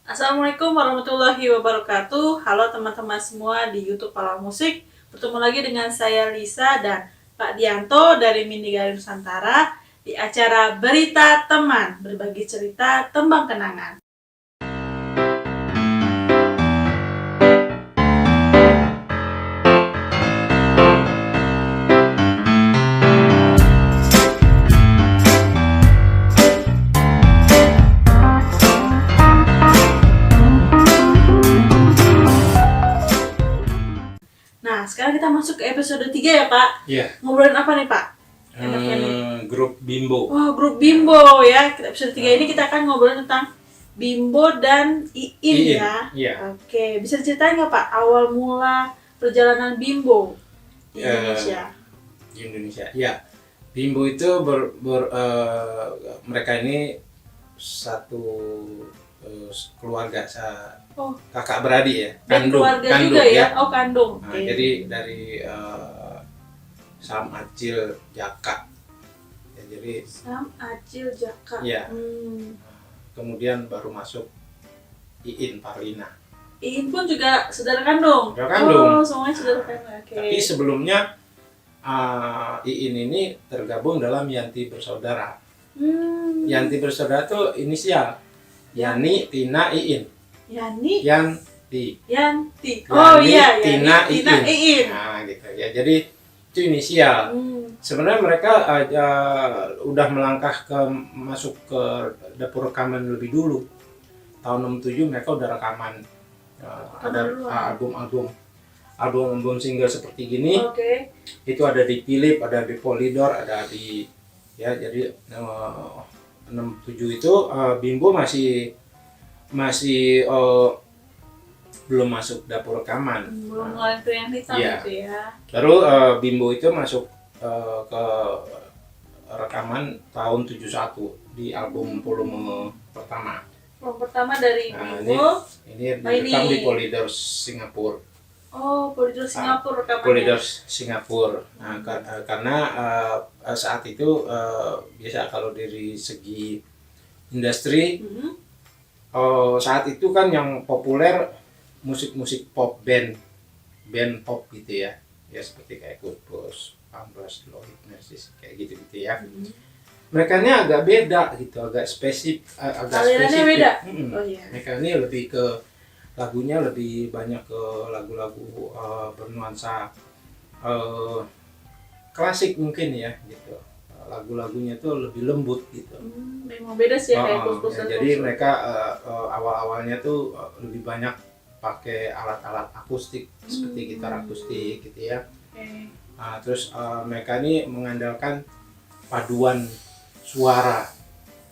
Assalamualaikum warahmatullahi wabarakatuh. Halo teman-teman semua di YouTube Pala Musik. Bertemu lagi dengan saya Lisa dan Pak Dianto dari Mini Galeri Nusantara di acara Berita Teman, berbagi cerita tembang kenangan. Nah, sekarang kita masuk ke episode 3 ya, Pak. Iya. Ngobrolin apa nih, Pak? Enaknya nih. Grup Bimbo. Wah, grup Bimbo ya. Episode 3 ini kita akan ngobrolin tentang Bimbo dan Iin ya. Iya. Oke, bisa ceritain nggak Pak awal mula perjalanan Bimbo di Indonesia? Di Indonesia, ya. Bimbo itu mereka ini satu keluarga kakak beradik ya, Dan keluarga juga ya? Oh, kandung. Nah, Oke. jadi dari Sam Acil Jaka. Ya, jadi Sam Acil Jaka. Iya. Hmm. kemudian baru masuk Iin Parlina. Iin pun juga saudara kandung. Saudara kandung. Oh, semuanya saudara kandung. Oke. Tapi sebelumnya Iin ini tergabung dalam Yanti Bersaudara. Yanti Bersaudara itu inisial Yani, Tina, Iin. Yani, Yanti. Yanti. Yani, Oh iya, Tina, Tina, Iin. Nah gitu ya. Jadi itu inisial. Sebenarnya mereka udah melangkah masuk ke dapur rekaman lebih dulu. Tahun 67 mereka udah rekaman ada album single seperti gini. Oke. Itu ada di Philip, ada di Polydor, ada di ya, jadi 67 itu Bimbo masih belum masuk dapur rekaman. Belum ngeluarin Pria yang Hitam Iya. gitu ya. Baru Bimbo itu masuk ke rekaman tahun 71 di album volume pertama. Yang pertama dari Nah, Bimbo. ini direkam di Polydor Singapura. Oh, Polydor Singapura rekamannya. Polydor Singapura. Nah, karena saat itu biasa kalau dari segi industri saat itu kan yang populer musik-musik pop, band pop gitu ya. Ya seperti kayak Kurt Pambras, Lloyd Narcis kayak gitu ya. Mereka ini agak beda gitu, agak spesifik. Alirannya beda? Oh iya. Mereka ini lebih ke lagunya lebih banyak ke lagu-lagu bernuansa klasik mungkin ya gitu. Lagu-lagunya tuh lebih lembut gitu. Memang beda sih ya, kayak Kus-Kus dan jadi Kus-Kus. mereka awal-awalnya tuh lebih banyak pakai alat-alat akustik seperti gitar akustik gitu ya. Oke. Nah, terus mereka ini mengandalkan paduan suara.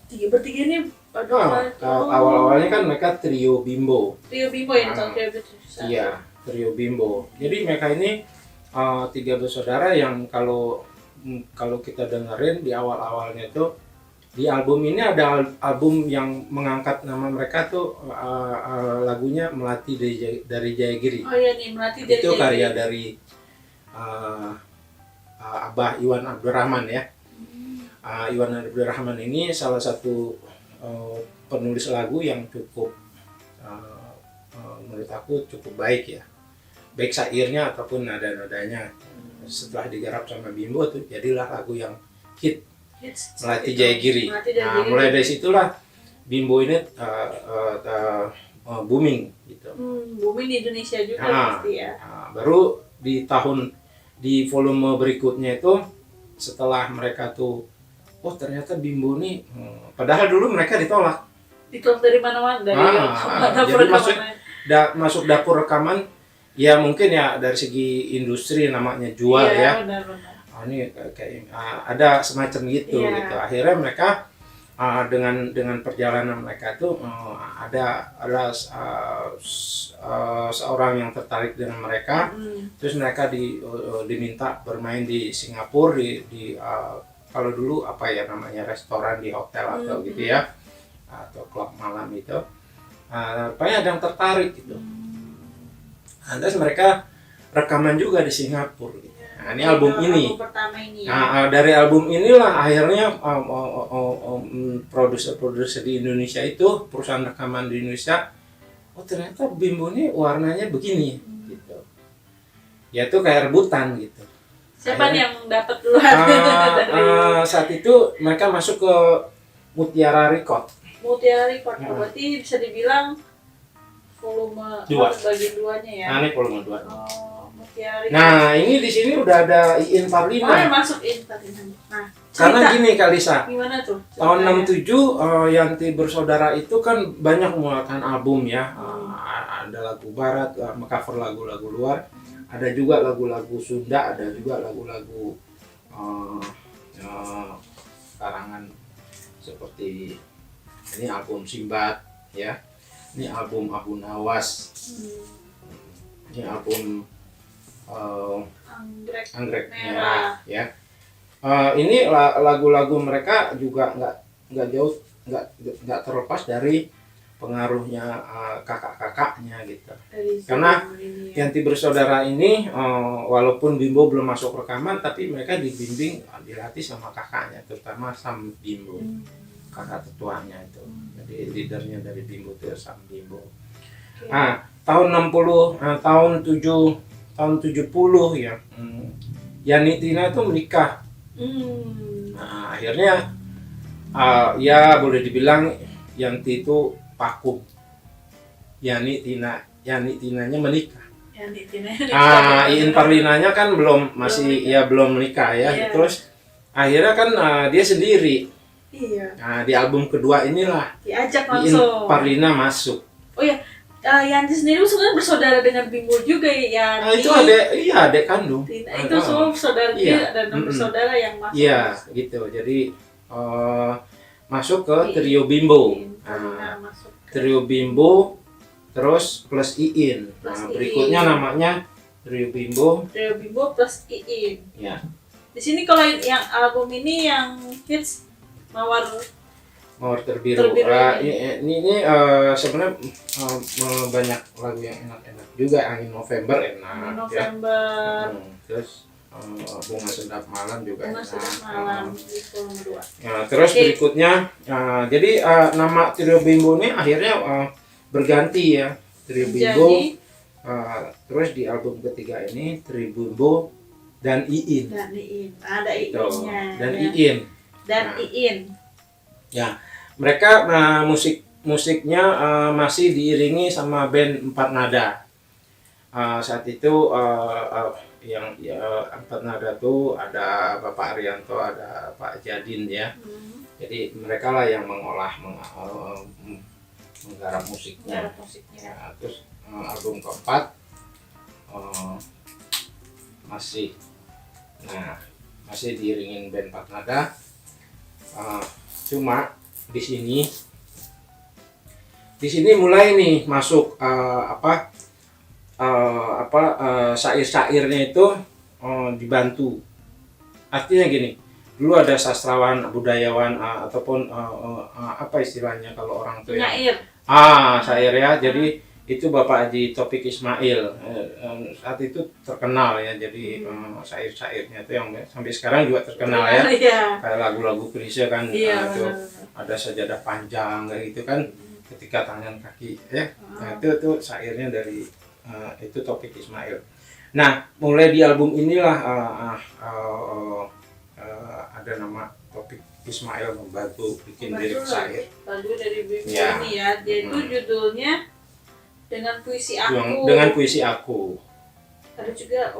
Bertiga ini Awal-awalnya kan mereka trio Bimbo. Trio Bimbo ya, Iya, trio Bimbo. Jadi mereka ini tiga bersaudara yang kalau kita dengerin di awal-awalnya tuh di album ini ada album yang mengangkat nama mereka tuh lagunya Melati dari Jayagiri. Oh iya nih, Melati dari Itu karya Jayagiri. dari Abah Iwan Abdurrahman ya. Iwan Abdurrahman ini salah satu penulis lagu yang cukup menurut aku cukup baik ya, baik syairnya ataupun nada-nadanya. Setelah digarap sama Bimbo tuh jadilah lagu yang hit, Melati Jayagiri. Nah, mulai dari situlah Bimbo ini booming gitu. Booming di Indonesia juga pasti ya. Baru di volume berikutnya itu setelah mereka tuh ternyata Bimbo nih padahal dulu mereka ditolak dari mana-mana, dari jadi masuk dapur rekaman ya, mungkin ya dari segi industri namanya jual ya. Benar-benar. Ini kayak ada semacam gitu. Akhirnya mereka dengan perjalanan mereka tuh ada seorang yang tertarik dengan mereka. Terus mereka diminta bermain di Singapura di kalau dulu apa ya namanya, restoran di hotel atau gitu ya, atau klub malam itu. Rupanya ada yang tertarik gitu. Terus mereka rekaman juga di Singapura gitu. Nah, ini album ini. Album pertama ini. Nah, dari album inilah akhirnya produser-produser di Indonesia itu, perusahaan rekaman di Indonesia oh ternyata Bimbo ini warnanya begini gitu. Ya itu kayak rebutan gitu. Siapa nih Akhirnya, yang dapat duluan dari saat itu mereka masuk ke Mutiara Record. Mutiara Record? Berarti bisa dibilang volume Dua. bagian duanya ya. Nah, ini volume 2. Oh, Mutiara Record. Nah, ini di sini udah ada Iin Oh, yang Parlina. masuk Parlina. Nah, Karena cerita. gini Kalisa, Gimana tuh? tahun ceritanya? 67 Yanti Bersaudara itu kan banyak mengeluarkan album ya. Ada lagu barat, cover lagu-lagu luar, ada juga lagu-lagu Sunda, ada juga lagu-lagu karangan seperti ini album Simbad ya. Ini album Abu Nawas. Ini album Anggrek Merah ya. Ini lagu-lagu mereka juga nggak jauh nggak terlepas dari pengaruhnya kakak-kakaknya gitu. Karena Yanti Bersaudara ini walaupun Bimbo belum masuk rekaman, tapi mereka dibimbing dilatih sama kakaknya, terutama Sam Bimbo, kakak tetuanya itu. Jadi leadernya dari Bimbo itu Sam Bimbo. Nah, tahun 70 ya. Yani Tina itu menikah. Nah, akhirnya ya boleh dibilang Yanti itu vakum. Yani Tinanya menikah. Iin Parlinanya kan belum menikah ya. Iya. Terus akhirnya kan dia sendiri. Iya. Nah, di album kedua inilah Diajak Iin langsung. Parlina masuk. Oh ya, Yanti sendiri sebenarnya bersaudara dengan Bimbo juga ya. Nah, itu adik kandung. Itu semua bersaudara Iya. dan bersaudara yang masuk. Iya, gitu. Jadi masuk ke trio Bimbo. Nah, masuk. Trio Bimbo terus plus Iin. Plus Nah, Iin. berikutnya namanya Trio Bimbo. Trio Bimbo plus Iin. Ya, Di sini kalau yang album ini yang hits Mawar Mawar Terbiru. Terbiru Ini sebenarnya banyak lagu yang enak-enak juga. Angin November enak. November, Ya. Terus Bunga Sedap Malam juga Bunga enak. Sedap Malam di volume 2. Ya, terus Oke. berikutnya, jadi nama Trio Bimbo ini akhirnya berganti ya, Trio Bimbo. Jadi Terus di album ketiga ini Trio Bimbo dan Iin. dan Iin, ada Tuh, Iinnya. dan ya. Iin. Dan Nah. Iin. Ya, mereka musiknya masih diiringi sama band Empat Nada. Saat itu yang Empat Nada tuh ada Bapak Arianto, ada Pak Jadin ya. Jadi mereka lah yang menggarap musiknya. Garap musiknya. Ya, terus album keempat masih diiringin band Empat Nada. Cuma di sini mulai nih masuk syair-syairnya itu dibantu. Artinya gini, dulu ada sastrawan, budayawan ataupun apa istilahnya kalau orang tuh ya? Penyair. Syair ya. Jadi itu Bapak Haji Topik Ismail saat itu terkenal ya. Jadi syair-syairnya itu yang sampai sekarang juga terkenal ya. Iya. Kayak lagu-lagu klise kan, Iya. itu ada sajadah panjang kayak gitu kan, ketika tangan kaki ya. Nah, itu syairnya dari itu Topik Ismail. Nah, mulai di album inilah ada nama Topik Ismail membantu bikin lirik syair. Lagu dari Bimbo Ya. ini ya, yaitu judulnya Dengan Puisi Aku. Dengan Puisi Aku. Ada juga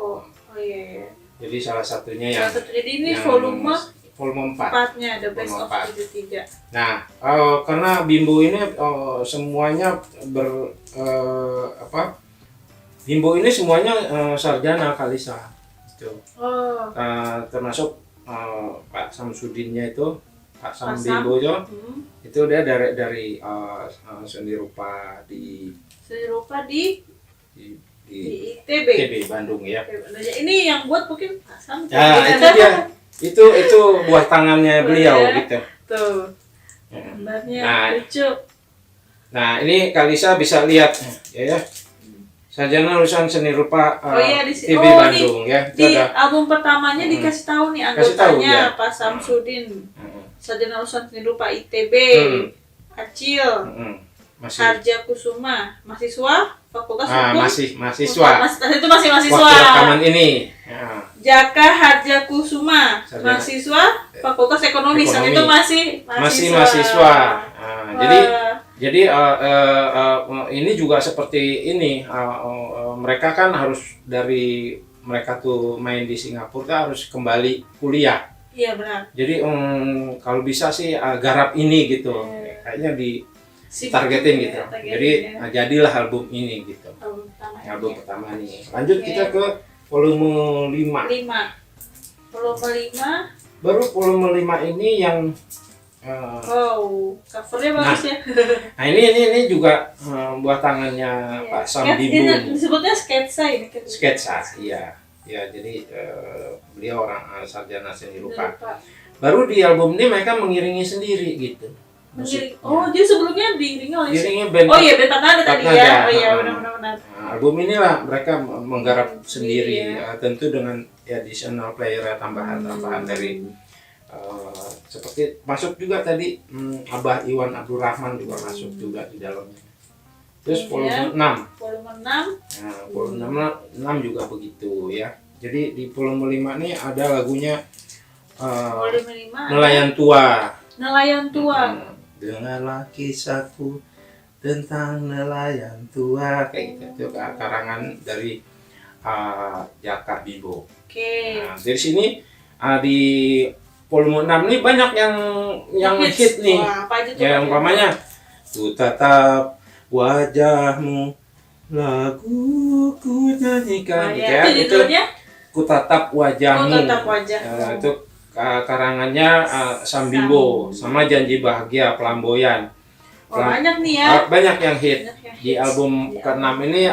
iya. Jadi salah satunya yang Jadi ini yang volume volume 4. 4-nya The Best Volume of 4. 73. Nah, karena Bimbo ini semuanya Bimbo ini semuanya sarjana Kalisa. Gitu. Oh. Termasuk Pak Samsudinnya itu, Pak Sam Pak Sam. Bimbo itu dia dari seni rupa di Seni rupa di ITB. ITB Bandung ya. Nah, ini yang buat mungkin Pak Sam. Ya, itu dia. Itu buah tangannya beliau gitu. Tuh. Ya. Gambarnya Nah. lucu. Nah, ini Kalisa bisa lihat ya. Sarjana lulusan seni rupa Iya, di sini. ITB Bandung ya. Itu Di ada. album pertamanya dikasih tahu nih Kasih tahu, anggotanya ya. Pak Samsudin. Sarjana lulusan seni rupa ITB. Hmm. Acil. Masih. Harja Kusuma, mahasiswa Fakultas Hukum. Mahasiswa. Itu masih mahasiswa. Waktu rekaman ini. Ya. Jaka Harja Kusuma, Sarjana. mahasiswa Fakultas Ekonomi. Saat itu masih mahasiswa. Jadi ini juga seperti ini. Mereka kan harus dari mereka tuh main di Singapura kan harus kembali kuliah. Iya benar. Jadi kalau bisa sih garap ini gitu. Kayaknya targetin gitu. Jadi jadilah album ini gitu. Album pertama nih. Lanjut kita ke volume 5. Volume 5. Baru volume 5 ini yang covernya bagus ya. Nah ini juga buat tangannya Pak Sam Bimbo. Disebutnya sketsa ini. Sketsa, iya. Ya, jadi beliau orang sarjana seni rupa. Baru di album ini mereka mengiringi sendiri gitu. Jadi sebelumnya diiringi oleh band. Oh iya, band Patnada tadi ya. Oh iya, benar. Nah, album inilah mereka menggarap sendiri, tentu dengan additional player tambahan dari seperti masuk juga tadi Abah Iwan Abdurrahman juga masuk juga di dalamnya. Terus volume 6. Nah, volume 6 juga begitu ya. Jadi di volume 5 nih ada lagunya Nelayan Tua. Dengarlah kisahku tentang nelayan tua, kayak gitu. Itu karangan dari Jaka Bimbo. Oke. Nah, dari sini di volume 6 nih banyak yang hit nih. Ya umpamanya Ku Tatap Wajahmu, laguku nyanyikan. Itu Ku Tatap Wajahmu. Itu karangannya Sam Bimbo sama Janji Bahagia Pelamboyan. Banyak nih ya. Banyak yang hit. Di album ke-6 ini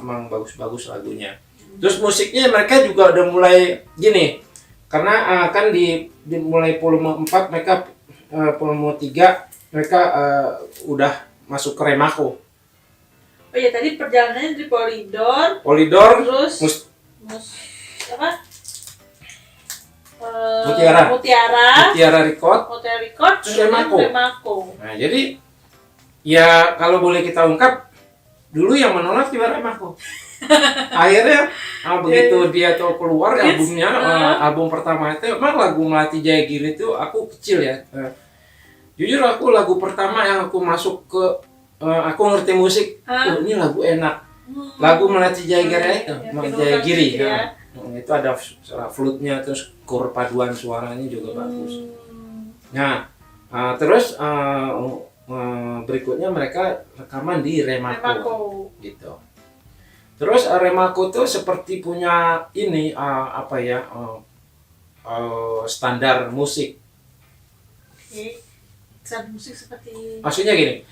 memang bagus-bagus lagunya. Terus musiknya mereka juga udah mulai gini. Karena kan di mulai volume 4 mereka volume 3 mereka udah masuk ke Remako. Oh iya, tadi perjalanannya di Polydor terus apa? Mutiara Record, terus Remako. Nah, jadi ya kalau boleh kita ungkap, dulu yang menolak juga Remako. Akhirnya begitu dia tuh keluar albumnya, album pertama itu memang lagu Melati Jaya Giri itu aku kecil ya. Jujur aku lagu pertama yang aku masuk ke aku ngerti musik, ini lagu enak. Lagu Melati Jaya Giri itu. Itu ada flute-nya, terus chord paduan suaranya juga bagus. Nah, terus berikutnya mereka rekaman di Remako. Gitu. Terus Remako tuh seperti punya ini standar musik. Standar musik seperti. Maksudnya gini.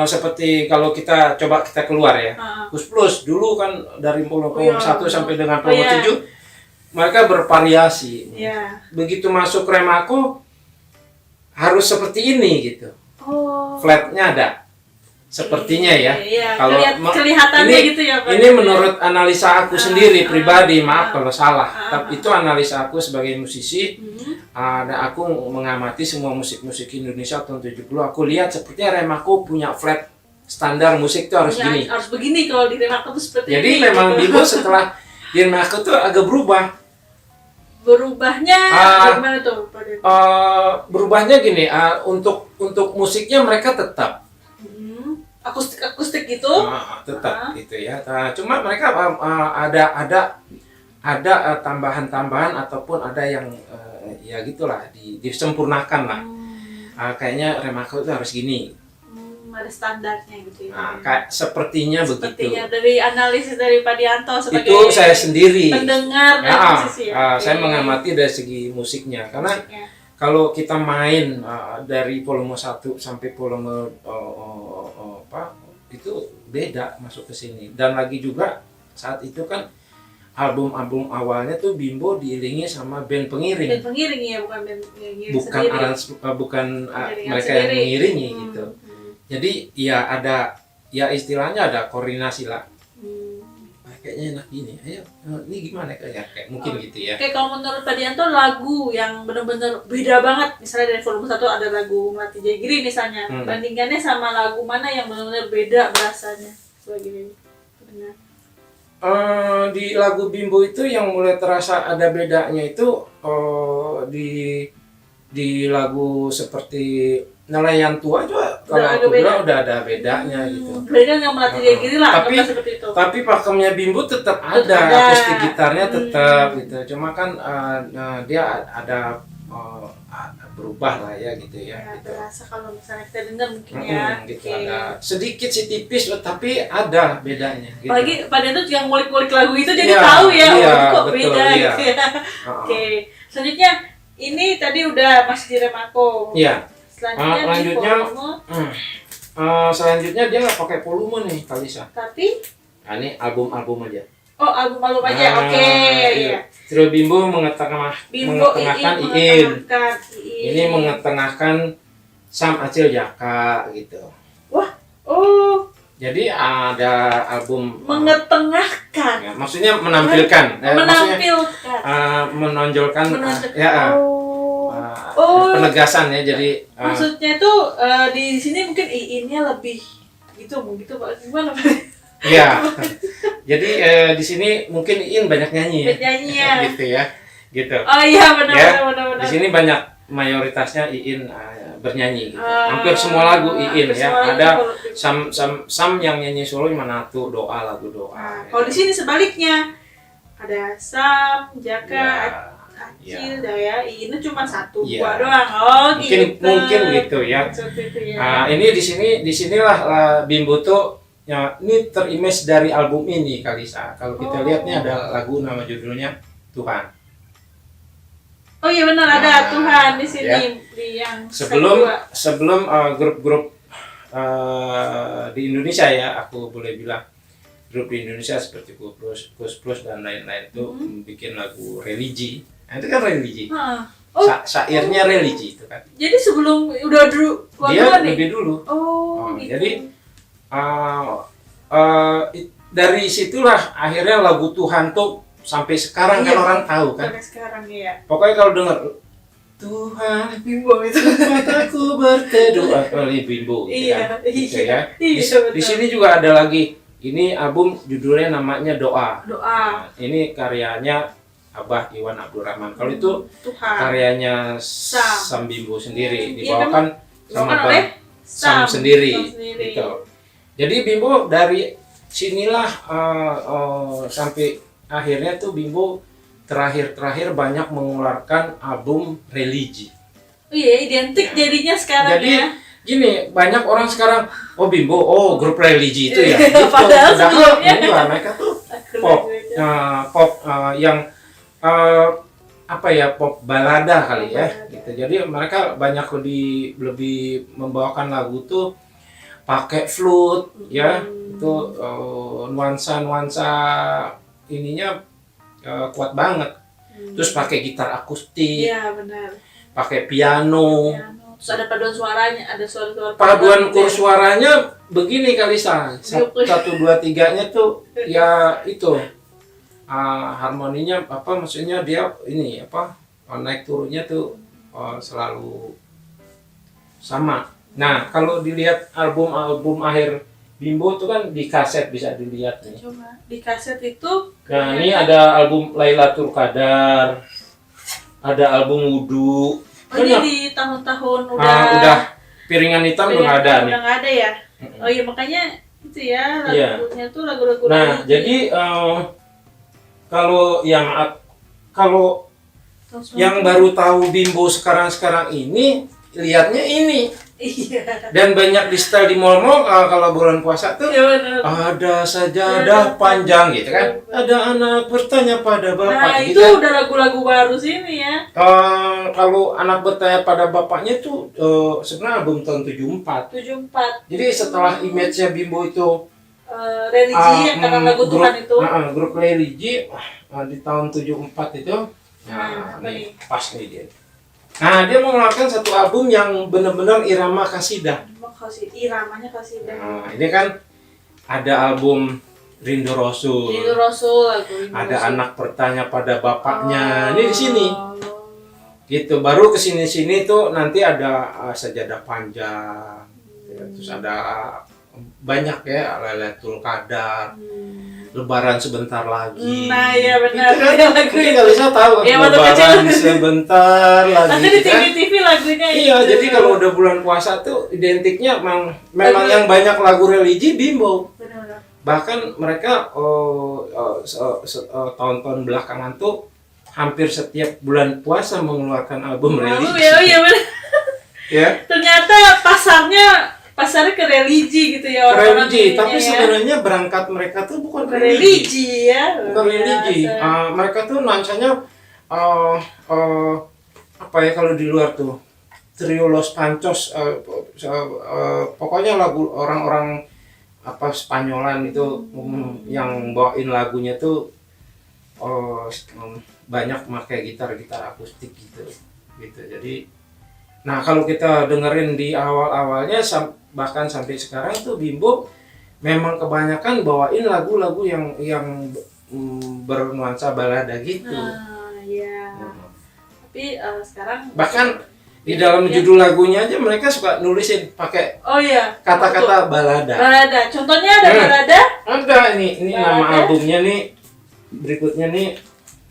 Seperti kalau kita keluar ya, Plus dulu kan dari volume 1 sampai dengan volume 7 mereka bervariasi. Begitu masuk Remako harus seperti ini gitu. Flatnya ada, sepertinya ya. Kalau kelihatannya gitu ya. Ini menurut analisa aku sendiri pribadi, maaf kalau salah. Tapi itu analisa aku sebagai musisi. Dan aku mengamati semua musik-musik Indonesia tahun 70, aku lihat sepertinya Remako punya flat standar musik itu harus gini. Harus begini kalau di Remako tuh seperti jadi ini. Jadi memang Bimbo setelah di Remako tuh agak berubah. Berubahnya gimana tuh? Berubahnya gini, untuk musiknya mereka tetap akustik gitu. Tetap gitu ya. Cuma mereka ada tambahan-tambahan ataupun ada yang ya gitulah disempurnakan lah. Kayaknya Remako itu harus gini. Ada standarnya gitu ya. Kayak sepertinya begitu. Dari analisis dari Pak Dianto sebagai itu saya sendiri pendengar dan musisi ya. Saya mengamati dari segi musiknya karena kalau kita main dari volume 1 sampai volume itu beda masuk ke sini. Dan lagi juga saat itu kan album-album awalnya tuh Bimbo diiringi sama band pengiring. Band pengiring ya, bukan band pengiring bukan mereka yang mengiringi gitu. Jadi ya ada, ya istilahnya ada koordinasi lah. kayaknya enak gini, ayo ini gimana kayak mungkin gitu ya. Oke, kalau menurut Pak Dianto lagu yang benar-benar beda banget, misalnya dari volume 1 ada lagu Melati Jaya misalnya, bandingkannya sama lagu mana yang benar-benar beda berasanya sebagai pendengar? Di lagu Bimbo itu yang mulai terasa ada bedanya itu di lagu seperti Nelayan Tua juga kalau aku bilang udah ada bedanya gitu. Beda dengan Melati Jaya lah, seperti itu. Tapi pakemnya Bimbo tetap ada, akustik gitarnya tetap gitu. Cuma kan dia ada berubah lah ya gitu ya. Gitu. Berasa kalau misalnya kita dengar mungkin ya. Gitu, ada sedikit sih tipis tapi ada bedanya. Gitu. Apalagi Pak Dianto yang ngulik-ngulik lagu itu jadi tahu ya, kok betul, beda iya. gitu ya. Oke, selanjutnya ini tadi udah masih di Remako. Iya. Selanjutnya dia nggak pakai volume nih Kalisa. Tapi ini album aja. Oh, album aja. Oke. Iya. Trio Bimbo mengetengahkan Iin. Ini mengetengahkan Sam Acil Jaka gitu. Wah. Oh. Jadi ada album mengetengahkan. Ya, maksudnya menampilkan. Menonjolkan. Penegasan ya, jadi maksudnya tuh di sini mungkin Iinnya lebih gitu Pak, gimana Pak? Iya. Jadi di sini mungkin Iin banyak nyanyi ya. Gitu ya. Gitu. Oh iya benar. Di sini banyak mayoritasnya Iin bernyanyi gitu. Hampir semua lagu Iin ya. Ada Sam yang nyanyi solo Manatu, lagu doa. Kalau di sini sebaliknya ada Sam, Jaka, Acil ya, ini cuma satu buah doang. Oh mungkin gitu ya. Ini di sinilah Bimbo tuh ya, ini terimage dari album ini Kalisa. Kalau kita lihat nih ada lagu nama judulnya Tuhan. Oh iya benar, ada Tuhan di sini ya. Di yang sebelum grup-grup di Indonesia ya, aku boleh bilang grup di Indonesia seperti Kus Plus dan lain-lain itu bikin lagu religi. Nah, itu kan religi. Syairnya religi itu kan. Jadi sebelum udah dulu dia lebih dulu. Gitu. Jadi dari situlah akhirnya lagu Tuhan tuh sampai sekarang kan orang tahu kan. Sampai sekarang ya. Pokoknya kalau dengar Tuhan Bimbo itu aku berteduh kali Bimbo gitu kan. Gitu ya. Di sini juga ada lagi. Ini album judulnya namanya Doa. Nah, ini karyanya Abah Iwan Abdurrahman. Kalau itu karyanya Sam Bimbo sendiri, dibawakan sama Bang Sam sendiri. Gitu. Jadi Bimbo dari sinilah sampai akhirnya tuh Bimbo terakhir banyak mengeluarkan album religi. Oh iya, identik jadinya sekarang. Jadi, gini, banyak orang sekarang Bimbo, grup religi itu ya. Padahal sebelumnya mereka tuh pop yang pop balada kali ya gitu. Jadi mereka banyak lebih membawakan lagu tuh pakai flute ya, itu nuansa ininya kuat banget. Terus pakai gitar akustik. Iya, benar. Pakai piano. Terus ada paduan suaranya, ada suara-suara. Paduan suaranya begini Kalisa. 1 2 3-nya tuh ya itu. Harmoninya maksudnya dia ini naik turunnya tuh selalu sama. Nah, kalau dilihat album akhir Bimbo tuh kan di kaset bisa dilihat nih. Coba di kaset itu. Nah, ini ada album Lailatul Qadar. Ada album Wudu. Ini di tahun-tahun udah piringan hitam udah ada nih. Udah nggak ada ya. Oh iya, makanya itu ya lagunya tuh lagu-lagu. Nah, jadi kalau yang baru tahu Bimbo sekarang ini lihatnya ini. Iya. Dan banyak di style di mall-mall kalau bulan puasa tuh ada sajadah panjang gitu kan. Ada anak bertanya pada bapak. Nah, gitu itu udah lagu-lagu baru sini ya. Kalau anak bertanya pada bapaknya tuh sebenarnya album tahun 74. Jadi setelah image-nya Bimbo itu religi yang karena lagu Tuhan itu. Grup religi di tahun 74 itu. Nih, pas nih dia. Nah, dia mengeluarkan satu album yang benar-benar irama kasidah. Iramanya kasidah. Nah, ini kan ada album Rindu Rasul. Rindu Rasul, lagu Rindu Ada Rasul. anak bertanya pada bapaknya. Ini di sini. Oh. Gitu. Baru ke sini-sini tuh nanti ada sajadah panjang. Ya, terus ada banyak ya, Lailatul Qadar. Lebaran sebentar lagi. Nah, iya benar. Gitu kan? Iya, lagu Mungkin itu. kali saya tahu Iya, waktu Lebaran kecil. sebentar lagi. Nanti di gitu kan? TV-TV lagunya Iya, itu. jadi kalau udah bulan puasa tuh identiknya memang Lagu- yang banyak lagu religi Bimbo. Benar-benar. Bahkan mereka tahun-tahun belakangan tuh hampir setiap bulan puasa mengeluarkan album religi. Ya, iya benar. Ya, Ternyata pasarnya ke religi gitu ya orang-orang religi. ininya Tapi ya. sebenarnya berangkat mereka tuh bukan Bukan religi. religi ya. Bukan Luar religi. biasa. Mereka tuh nuansanya apa ya kalau di luar tuh Trio Los Panchos, pokoknya lagu orang-orang apa Spanyolan itu yang bawain lagunya tuh banyak pakai gitar akustik gitu. Jadi, nah kalau kita dengerin di awal-awalnya bahkan sampai sekarang tuh Bimbo memang kebanyakan bawain lagu-lagu yang bernuansa balada gitu. Nah, iya. Tapi sekarang Bahkan di dalam ya. judul lagunya aja mereka suka nulisin pakai Oh iya. kata-kata balada. Balada. Contohnya ada balada. Ada ini Balada. nama albumnya nih. Berikutnya nih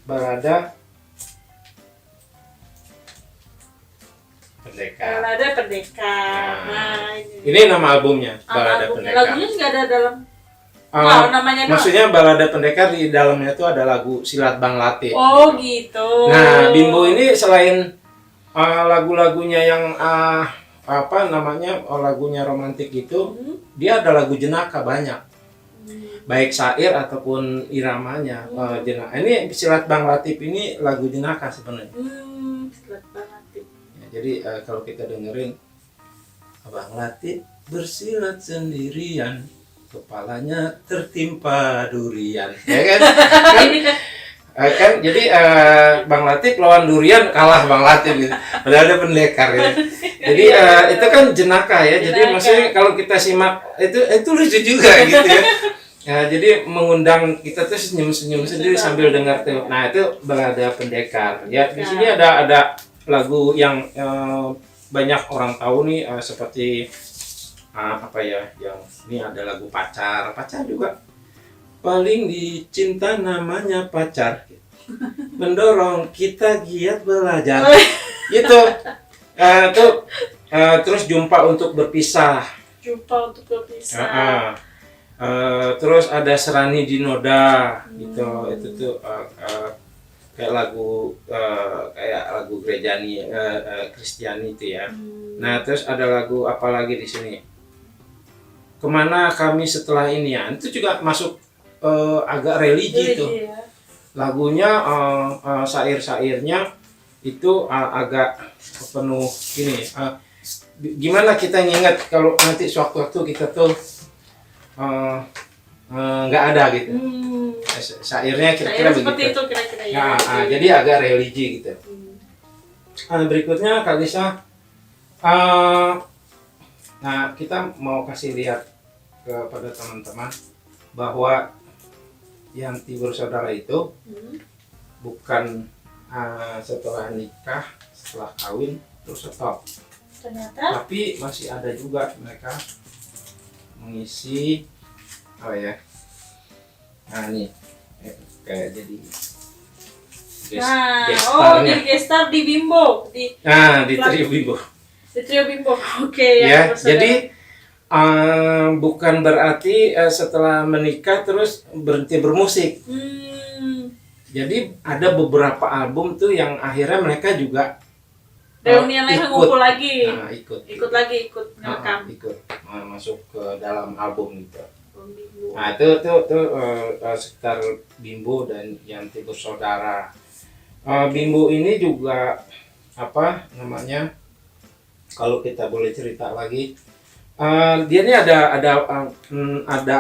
balada Pendekar. Balada Pendekar. Nah, Nah, Ini nama albumnya Balada albumnya. Pendekar. Lagunya juga ada dalam. Ah, Wow, namanya doang. maksudnya Balada Pendekar di dalamnya tuh ada lagu Silat Bang Latif. Oh gitu. Nah, Bimbo ini selain lagu-lagunya yang apa namanya lagunya romantik itu, dia ada lagu jenaka banyak, baik syair ataupun iramanya. Ini Silat Bang Latif ini lagu jenaka sebenarnya. Silat Bang Latif. Ya, jadi kalau kita dengerin Bang Latif bersilat sendirian, kepalanya tertimpa durian, ya kan? Kan jadi Bang Latif lawan durian kalah Bang Latif gitu. Padahal ada pendekar ya. Jadi itu kan jenaka ya. Jadi Jenaka. maksudnya kalau kita simak itu lucu juga gitu ya. Ya, jadi mengundang kita tuh senyum-senyum sendiri sambil dengar tuh. Nah, itu Balada Pendekar. Ya, di sini ada lagu yang banyak orang tahu nih seperti apa ya, yang ini ada lagu Pacar juga paling dicinta namanya pacar, mendorong kita giat belajar, gitu. Terus jumpa untuk berpisah. Jumpa untuk berpisah. Terus ada Serani di Noda, gitu. Itu tuh kayak lagu gerejani Kristiani itu ya. Nah, terus ada lagu apa lagi di sini? Kemana kami setelah ini ya? Itu juga masuk agak religi tuh. Ya. Lagunya syair-syairnya itu agak penuh ini. Gimana kita nginget kalau nanti sewaktu-waktu kita tuh nggak ada gitu. Syairnya kira-kira begitu. Seperti itu kira-kira ya. Jadi agak religi gitu. Berikutnya Kak Lisa, nah kita mau kasih lihat kepada teman-teman bahwa yang Tibur Saudara itu bukan setelah nikah, setelah kawin terus stop. Ternyata Tapi masih ada juga mereka mengisi nah ini kayak jadi jadi gestar di Bimbo di Trio Bimbo. Di Trio Bimbo. Oke, Ya, jadi bukan berarti setelah menikah terus berhenti bermusik. Jadi ada beberapa album tuh yang akhirnya mereka juga reunian lagi, ngumpul lagi. Nah, ikut Ngerekam. ikut masuk ke dalam album gitu. Bimbo. Nah, itu sekitar Bimbo dan yang Tibur Saudara. Bimbo ini juga apa namanya? Kalau kita boleh cerita lagi, dia ini ada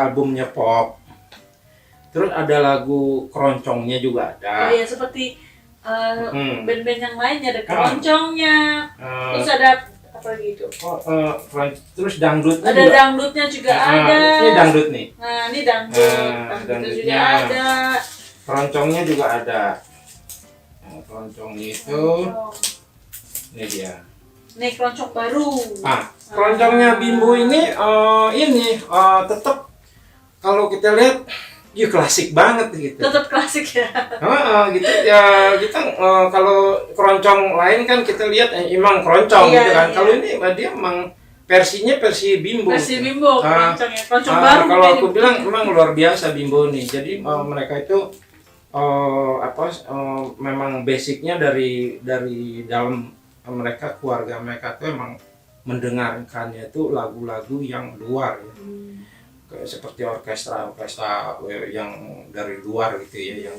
albumnya pop. Terus ada lagu keroncongnya juga ada. Oh iya, seperti band-band yang lainnya ada keroncongnya. Terus ada Apalagi itu? Terus dangdutnya Ada juga. dangdutnya juga ada. Ini dangdut nih. Nah, ini dangdut. Dangdutnya juga Dangdutnya. ada. Keroncongnya juga ada. Nah, keroncongnya itu ini dia. Nih keroncong baru. Keroncongnya Bimbo ini tetap kalau kita lihat ya klasik banget gitu. Tetap klasik ya. Gitu ya kita kalau keroncong lain kan kita lihat emang keroncong Iya, gitu kan. iya. Kalau ini dia emang versinya versi Bimbo. Versi Bimbo keroncongnya. Keroncong baru. Kalau kayak aku gitu. bilang emang luar biasa Bimbo nih. Jadi mereka itu memang basicnya dari dalam mereka, keluarga mereka tuh emang mendengarkannya itu lagu-lagu yang luar ya. Kayak seperti orkestra yang dari luar gitu ya, yang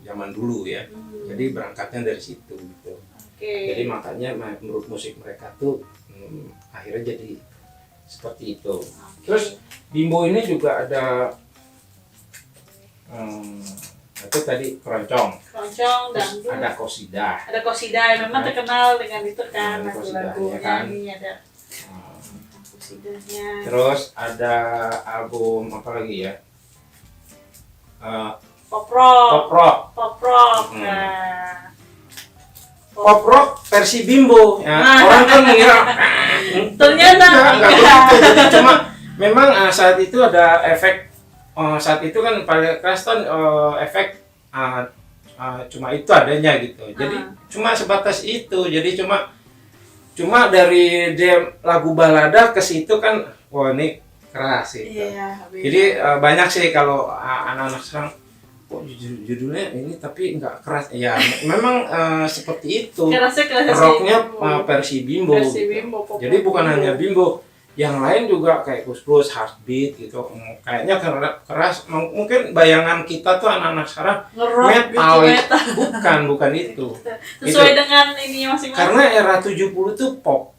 zaman dulu ya. Jadi berangkatnya dari situ gitu. Jadi makanya menurut musik mereka tuh akhirnya jadi seperti itu. Terus Bimbo ini juga ada itu tadi keroncong, dangdut, ada kosidah. ada kosida yang memang terkenal dengan itu kan, lagu-lagunya kan. ini ada kosidahnya. Terus ada album apa lagi ya? Pop rock. Nah, pop rock versi Bimbo ya. Orang kan mengira ternyata enggak begitu. Jadi cuma memang saat itu ada efek. Saat itu kan paling keras kan efek cuma itu adanya gitu. Jadi cuma sebatas itu. Jadi cuma dari dia lagu balada ke situ kan, wah ini keras gitu. Jadi banyak sih kalau anak-anak sekarang kok judulnya ini tapi nggak keras. Ya memang seperti itu. Rocknya versi Bimbo. Gitu. Jadi bukan hanya Bimbo. Yang lain juga kayak Kus-Plus, Heartbeat gitu, kayaknya keras. Mungkin bayangan kita tuh anak-anak sekarang metal, gitu, bukan itu. Sesuai dengan ini masing-masing. Karena era 70 tuh pop.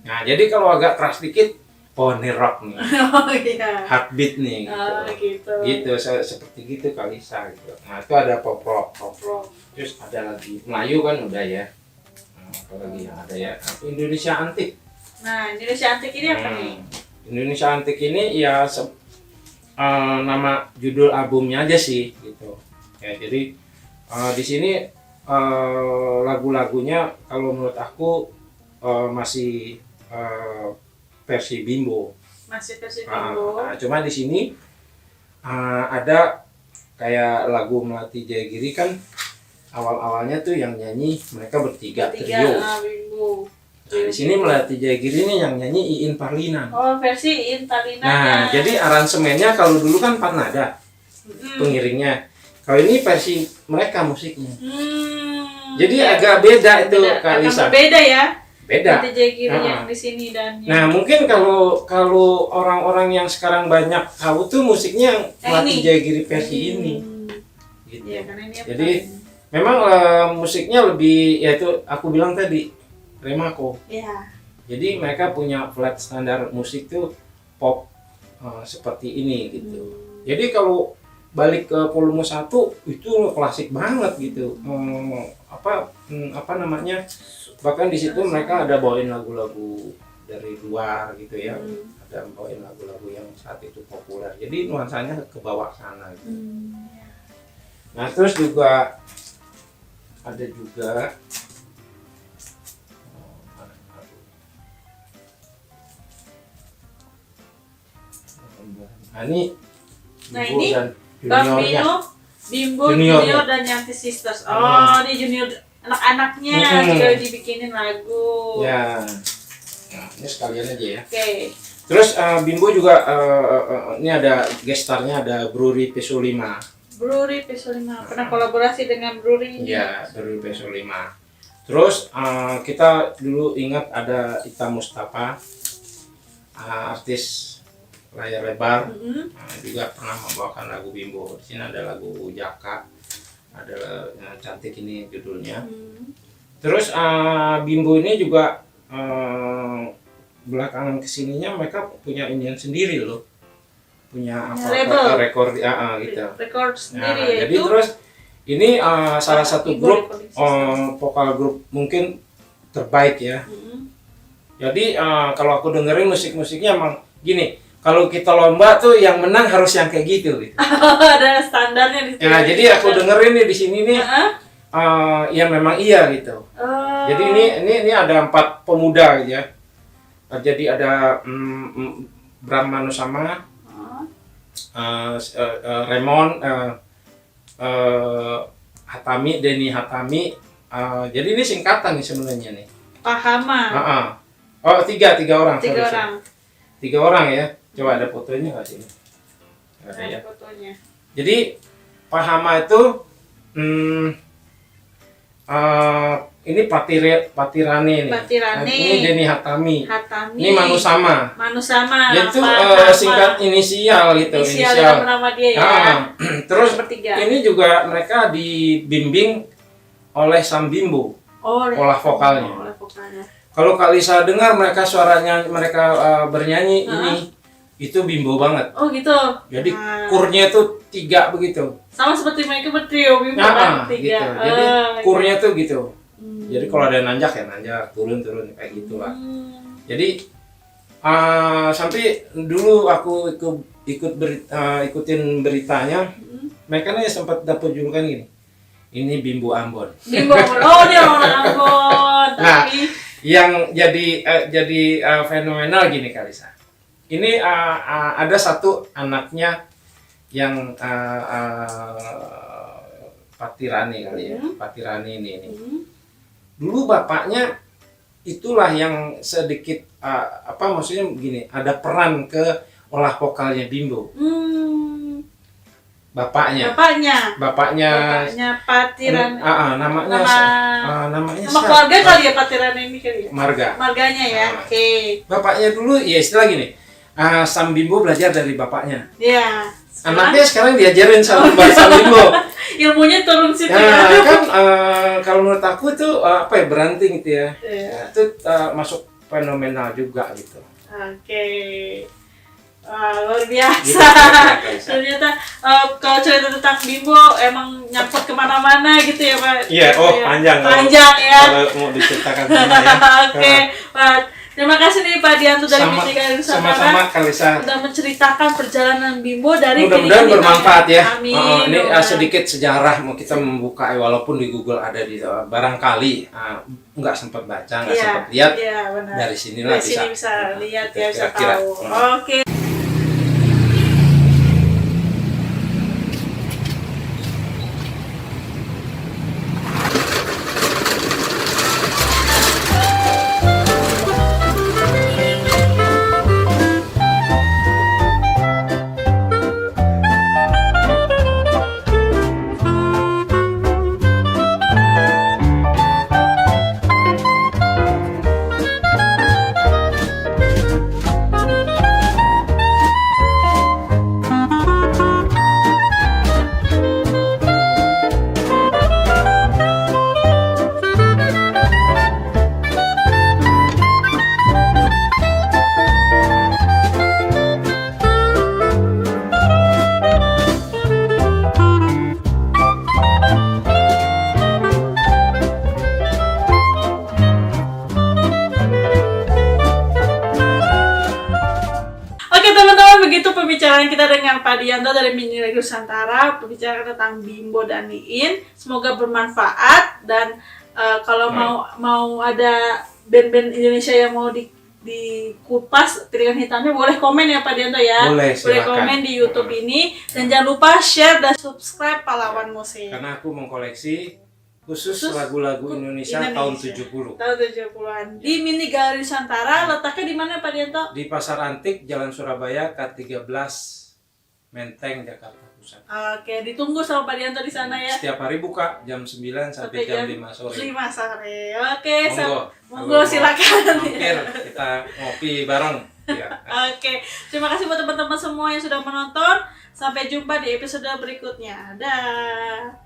Nah, jadi kalau agak keras dikit, oh ini rock nih. Heartbeat nih gitu. Gitu, seperti gitu Kalisa gitu. Nah, itu ada pop rock. Terus ada lagi Melayu kan udah ya. Apa lagi yang ada ya? Indonesia Antik. Nah, Indonesia Antik ini apa nih? Indonesia Antik ini ya nama judul albumnya aja sih gitu. Ya, jadi di sini lagu-lagunya kalau menurut aku masih versi Bimbo. Masih versi Bimbo. Cuma di sini ada kayak lagu Melati Jaya Giri kan awal-awalnya tuh yang nyanyi mereka bertiga trio. Bimbo. Nah, di sini Melati Jaya Giri ini yang nyanyi Iin Parlina. Oh, versi Iin Parlina. Nah, jadi aransemennya kalau dulu kan 4 nada. Pengiringnya. Kalau ini versi mereka musiknya. Jadi agak beda itu Kak Lisa. Beda ya. Beda. Melati Jaya Giri yang di sini dan Nah, mungkin kalau orang-orang yang sekarang banyak tahu tuh musiknya Melati Jaya Giri versi ini. Gitu. Ya, karena ini jadi memang musiknya lebih, yaitu aku bilang tadi Remako. Ya. Jadi mereka punya flat standar musik tuh pop seperti ini gitu. Jadi kalau balik ke volume 1 itu klasik banget gitu. Apa namanya? Bahkan di situ mereka ada bawain lagu-lagu dari luar gitu ya. Ada bawain lagu-lagu yang saat itu populer. Jadi nuansanya ke bawah sana gitu. Nah, terus juga ada juga ini Bimbo Junior dan Yanti Sisters. Oh, ini Junior anak-anaknya juga dibikinin lagu. Ya. Nah, ini sekalian aja ya. Oke. Terus Bimbo juga ini ada gestarnya, ada Bruri Peso 5. Bruri Peso 5 pernah kolaborasi dengan Bruri ini. Iya, Bruri Peso 5. Terus kita dulu ingat ada Ita Mustafa, artis layar lebar, juga pernah membawakan lagu Bimbo. Di sini ada lagu Jaka, ada Cantik ini judulnya. Terus Bimbo ini juga belakangan kesininya mereka punya inian sendiri loh, punya apa rekor gitu. Rekor sendiri ya. Jadi terus Ini salah satu Ibu grup Recording System. vokal grup mungkin terbaik ya. Jadi kalau aku dengerin musik-musiknya emang gini, kalau kita lomba tuh yang menang harus yang kayak gitu. Ada standarnya di situ. Nah, jadi aku dengerin nih di sini nih, ya memang iya gitu. Jadi ini ada 4 pemuda gitu ya. Jadi ada Bram Manusama, Raymond, Hatami, Denny Hatami. Jadi ini singkatan nih sebenarnya nih. Pahama. Oh, tiga orang. 3 sorry. orang. 3 orang ya. Coba ada fotonya nggak sini? Nggak ada ya. Ada fotonya. Jadi Pahama itu ini Patirani nih. Patirani. Ini Denny Hatami. Hatami. Ini Manusama. Manusama. Itu Pahama. singkat inisial gitu. Inisial nama dia ya. Terus Bertiga. ini juga mereka dibimbing oleh Sam Bimbo. Olah vokalnya. Olah vokalnya. Kalau Kak Lisa dengar mereka suaranya mereka bernyanyi ini itu Bimbo banget. Oh gitu. Jadi kurnya itu 3 begitu. Sama seperti mereka bertrio Bimbo kan 3. Gitu. Jadi kurnya tuh gitu. Jadi kalau ada nanjak ya nanjak, turun kayak gitulah. Jadi sampai dulu aku ikutin beritanya, mereka nih sempat dapat julukan gini. Ini Bimbo Ambon. Bimbo Ambon. Oh, dia orang Ambon. Nah, Tapi yang jadi fenomenal gini Kalisa. Ini ada satu anaknya yang Patirani kali ya. Patirani ini. Dulu bapaknya itulah yang sedikit maksudnya begini, ada peran ke olah vokalnya Bimbo. Bapaknya Patirani. Namanya Nama keluarga kali ya Patirani ini kali ya. Marganya ya. Oke. Bapaknya dulu ya istilah gini. Sam Bimbo belajar dari bapaknya. Iya. Anaknya sekarang diajarin sama Sam Bimbo. Ilmunya turun situ Nah, ya. kan kalau menurut aku itu beranting gitu ya. Iya. Itu masuk fenomenal juga gitu. Oke. Luar biasa. Gitu, Ternyata kalau cerita tentang Bimbo emang nyangkut kemana-mana gitu ya Pak. Iya, panjang. Panjang ya. Kalau mau diceritakan semua ya. Oke, Pak. Terima kasih nih Pak Dianto dari Minigaleri Nusantara. Sama-sama Kalisa. Sudah menceritakan perjalanan Bimbo dari Mudah-mudahan bermanfaat ya. Amin. Ini sedikit sejarah mau kita membuka walaupun di Google ada di barangkali nggak sempat baca, nggak sempat lihat. Iya, benar. Dari sinilah Dari sini bisa lihat ya, bisa kira-kira. tahu. Oke. Begitu pembicaraan kita dengan Pak Dianto dari Minigaleri Nusantara, pembicaraan tentang Bimbo dan Niin. Semoga bermanfaat dan kalau mau ada band-band Indonesia yang mau dikupas piringan hitamnya, boleh komen ya Pak Dianto ya. Boleh Komen di YouTube ini dan jangan lupa share dan subscribe Pahlawan Musik. Karena aku mengkoleksi khusus lagu-lagu Indonesia tahun 70. Tahun 70-an. Di Minigaleri Nusantara, letaknya di mana Pak Dianto? Di Pasar Antik, Jalan Surabaya, K13, Menteng, Jakarta Pusat. Oke, ditunggu sama Pak Dianto di sana ya. Setiap hari buka jam 9 sampai jam 5 sore. 5 sore. Oke, Monggo silakan. Mampir, kita ngopi bareng. Ya. Oke, terima kasih buat teman-teman semua yang sudah menonton. Sampai jumpa di episode berikutnya. Dah.